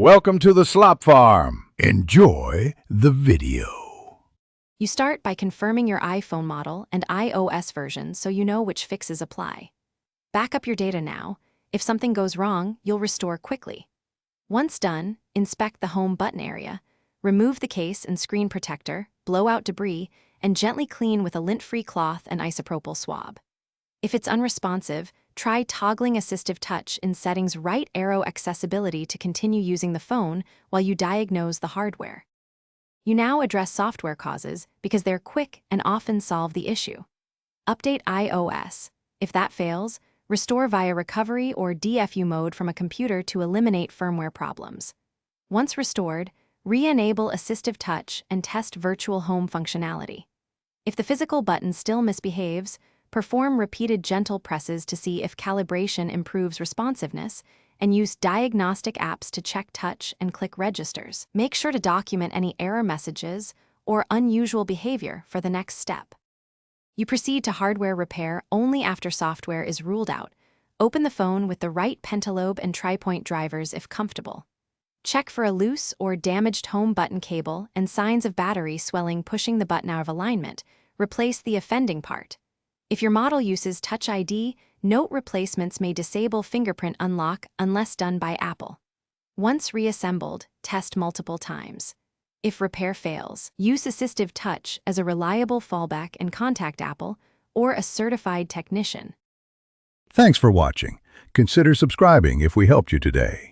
Welcome to the Slop Farm. Enjoy the video. You start by confirming your iPhone model and iOS version so you know which fixes apply. Back up your data now. If something goes wrong, you'll restore quickly. Once done, inspect the Home button area. Remove the case and screen protector, blow out debris, and gently clean with a lint-free cloth and isopropyl swab. If it's unresponsive, try toggling Assistive Touch in settings right arrow accessibility to continue using the phone while you diagnose the hardware. You now address software causes because they're quick and often solve the issue. Update iOS. If that fails, restore via recovery or DFU mode from a computer to eliminate firmware problems. Once restored, re-enable Assistive Touch and test Virtual Home functionality. If the physical button still misbehaves, perform repeated gentle presses to see if calibration improves responsiveness, and use diagnostic apps to check touch and click registers. Make sure to document any error messages or unusual behavior for the next step. You proceed to hardware repair only after software is ruled out. Open the phone with the right pentalobe and tri-point drivers if comfortable. Check for a loose or damaged home button cable and signs of battery swelling pushing the button out of alignment. Replace the offending part. If your model uses Touch ID, note replacements may disable fingerprint unlock unless done by Apple. Once reassembled, test multiple times. If repair fails, use Assistive Touch as a reliable fallback and contact Apple or a certified technician. Thanks for watching. Consider subscribing if we helped you today.